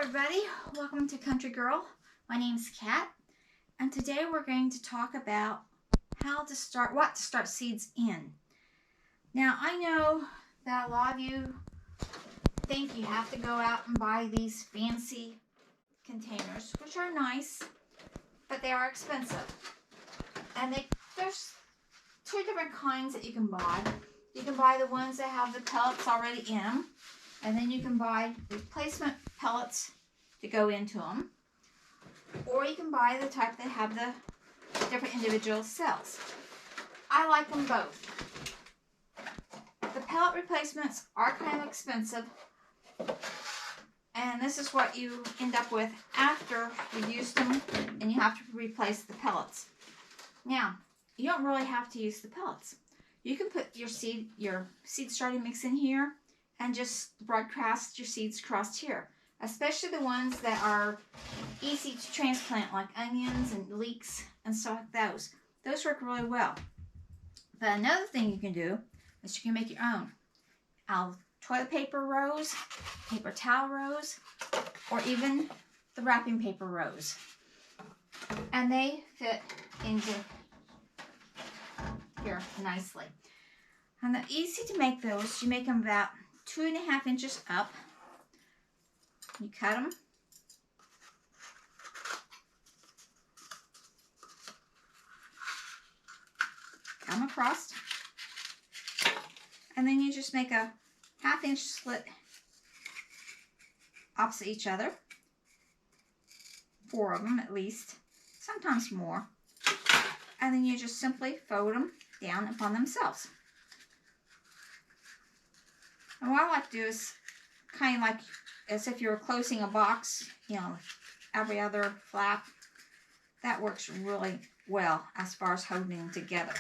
everybody, welcome to Country Girl. My name's Kat, and today we're going to talk about what to start seeds in. Now I know that a lot of you think you have to go out and buy these fancy containers, which are nice, but they are expensive. And there's two different kinds that you can buy. You can buy the ones that have the pellets already in them, and then you can buy replacement pellets to go into them, or you can buy the type that have the different individual cells. I like them both. The pellet replacements are kind of expensive, and this is what you end up with after you used them and you have to replace the pellets. Now, you don't really have to use the pellets. You can put your seed starting mix in here and just broadcast your seeds across here, especially the ones that are easy to transplant, like onions and leeks and stuff like those. Those work really well. But another thing you can do is you can make your own out of toilet paper rows, paper towel rows, or even the wrapping paper rows. And they fit into here nicely. And they're easy to make those. You make them about 2.5 inches up. You cut them. Come across. And then you just make a 1/2 inch slit opposite each other. 4 of them at least, sometimes more. And then you just simply fold them down upon themselves. And what I like to do is kind of like as if you were closing a box, you know, every other flap. That works really well as far as holding them together.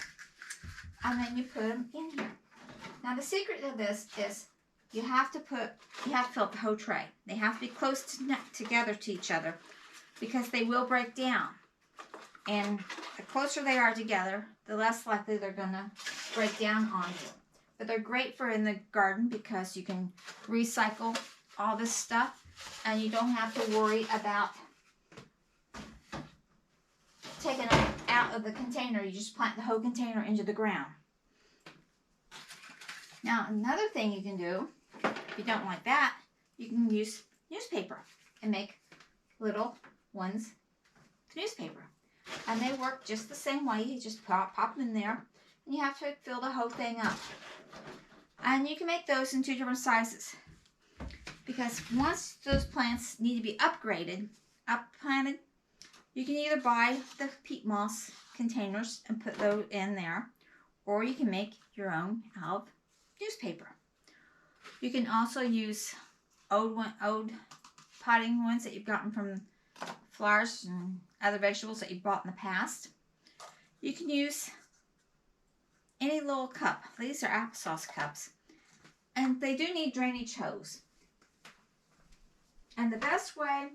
And then you put them in here. Now the secret of this is you have to fill up the whole tray. They have to be close together to each other because they will break down. And the closer they are together, the less likely they're gonna break down on you. But they're great for in the garden because you can recycle all this stuff and you don't have to worry about taking it out of the container. You just plant the whole container into the ground. Now another thing you can do, if you don't like that, you can use newspaper and make little ones with newspaper. And they work just the same way. You just pop them in there and you have to fill the whole thing up. And you can make those in 2 different sizes. Because once those plants need to be planted, you can either buy the peat moss containers and put those in there, or you can make your own out of newspaper. You can also use old potting ones that you've gotten from flowers and other vegetables that you bought in the past. You can use any little cup. These are applesauce cups. And they do need drainage hose. And the best way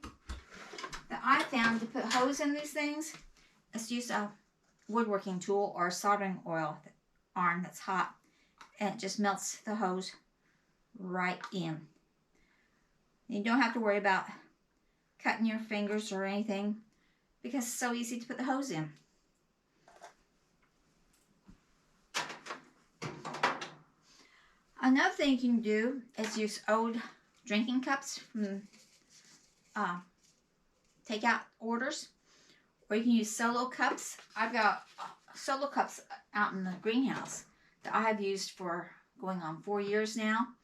that I found to put hose in these things is to use a woodworking tool or a soldering iron that's hot. And it just melts the hose right in. You don't have to worry about cutting your fingers or anything because it's so easy to put the hose in. Another thing you can do is use old drinking cups from takeout orders, or you can use solo cups. I've got solo cups out in the greenhouse that I have used for going on 4 years now.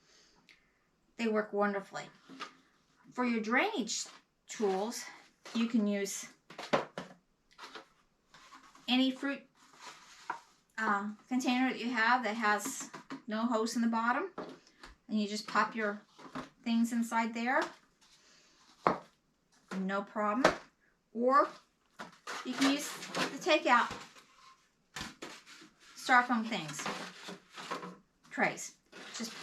They work wonderfully. For your drainage tools, you can use any fruit container that you have that has no hose in the bottom, and you just pop your things inside there, no problem. Or you can use the takeout styrofoam trays. Just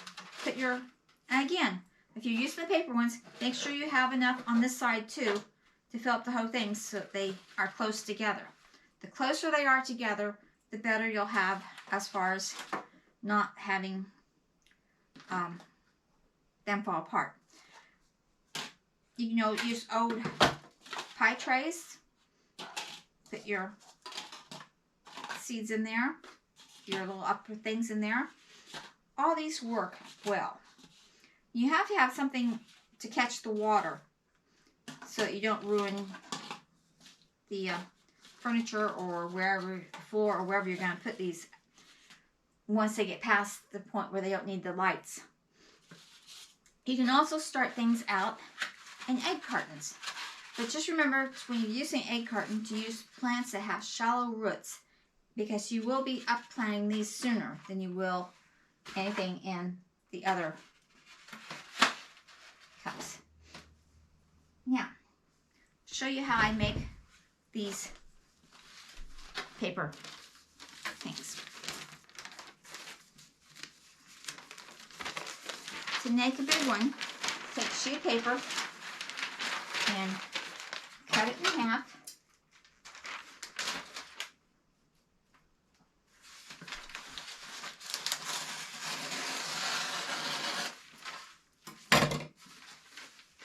put your, and again, if you're using the paper ones, make sure you have enough on this side too to fill up the whole thing so that they are close together. The closer they are together, the better you'll have as far as not having them fall apart. you know, use old pie trays. Put your seeds in there, your little upper things in there. All these work well. You have to have something to catch the water so that you don't ruin the furniture or wherever, the floor or wherever you're going to put these once they get past the point where they don't need the lights. You can also start things out in egg cartons. But just remember, when you're using egg carton, to use plants that have shallow roots, because you will be upplanting these sooner than you will anything in the other cups. Now, to show you how I make these paper things. To make a big one, take a sheet of paper and cut it in half.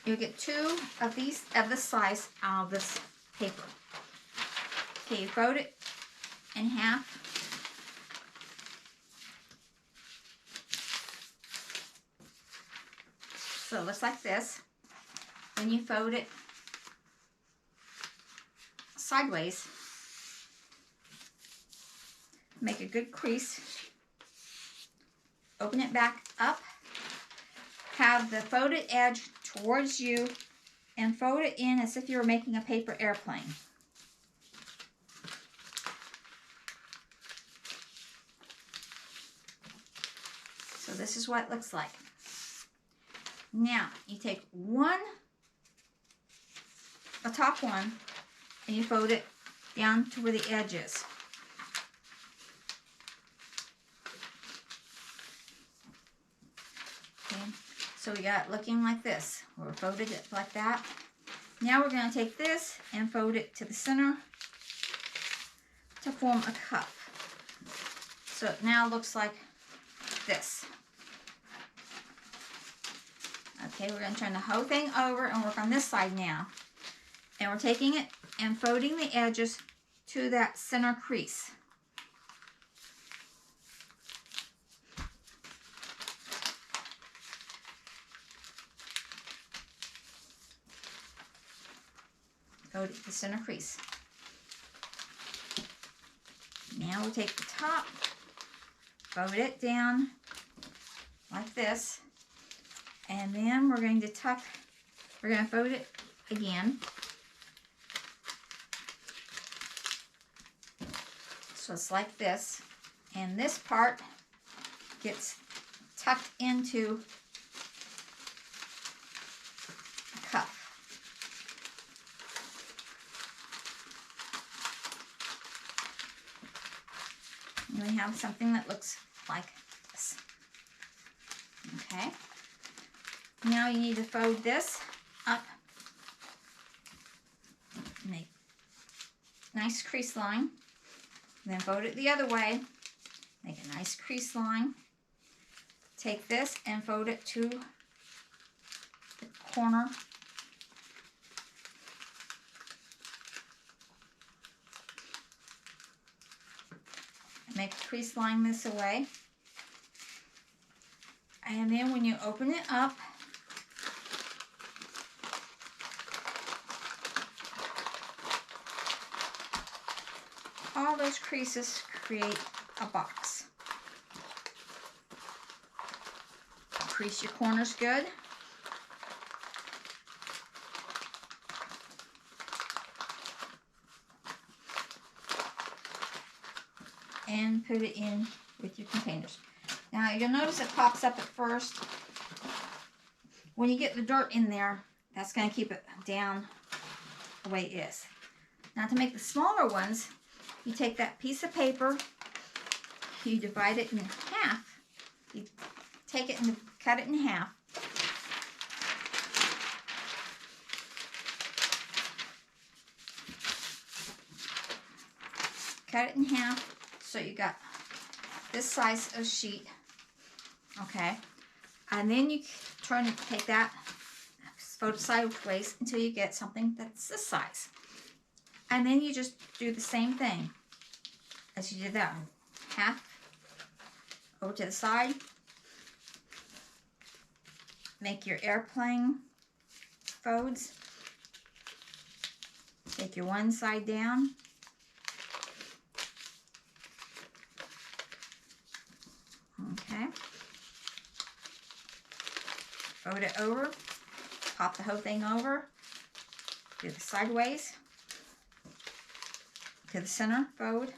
You'll get 2 of these of this size out of this paper. Okay, you fold it in half. So it looks like this. Then you fold it sideways. Make a good crease. Open it back up. Have the folded edge towards you and fold it in as if you were making a paper airplane. So this is what it looks like. Now, you take a top one, and you fold it down to where the edge is. Okay, so we got it looking like this. We're folded it like that. Now we're going to take this and fold it to the center to form a cup. So it now looks like this. Okay, we're going to turn the whole thing over and work on this side now. And we're taking it and folding the edges to that center crease. Fold it to the center crease. Now we'll take the top, fold it down like this. And then we're going to fold it again. So it's like this. And this part gets tucked into a cup. And we have something that looks like this. Okay. Now you need to fold this up. Make a nice crease line. Then fold it the other way. Make a nice crease line. Take this and fold it to the corner. Make a crease line this way. And then when you open it up, all those creases create a box. Crease your corners good. And put it in with your containers. Now you'll notice it pops up at first. When you get the dirt in there, that's going to keep it down the way it is. Now to make the smaller ones, you take that piece of paper, you divide it in half, you take it and cut it in half. Cut it in half so you got this size of sheet, okay? And then you take that, oops, fold it sideways until you get something that's this size. And then you just do the same thing as you did that one. Half over to the side. Make your airplane folds. Take your one side down. Okay. Fold it over. Pop the whole thing over. Do the sideways. To the center, fold.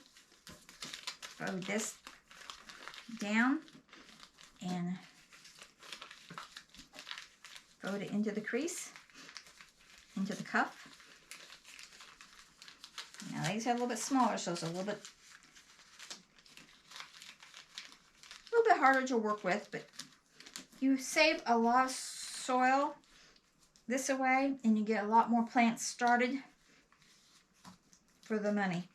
Fold this down. And fold it into the crease. Into the cuff. Now these are a little bit smaller, so it's a little bit harder to work with, but you save a lot of soil this way, and you get a lot more plants started for the money.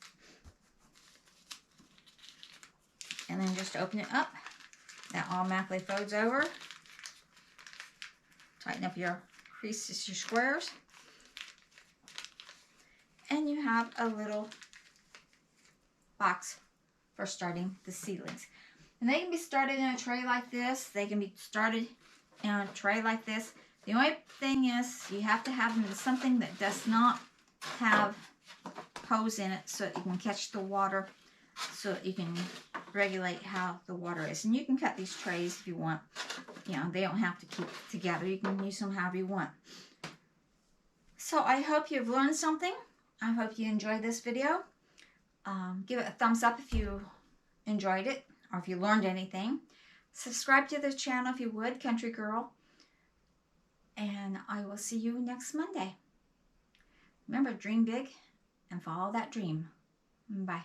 And then just open it up. That automatically folds over. Tighten up your creases, your squares. And you have a little box for starting the seedlings. And they can be started in a tray like this. They can be started in a tray like this. The only thing is you have to have them in something that does not have hose in it so that you can catch the water, so that you can regulate how the water is. And you can cut these trays if you want. You know, they don't have to keep together. You can use them however you want. So I hope you've learned something. I hope you enjoyed this video. Give it a thumbs up if you enjoyed it, or if you learned anything. Subscribe to the channel if you would, Country Girl. And I will see you next Monday. Remember, dream big and follow that dream. Bye.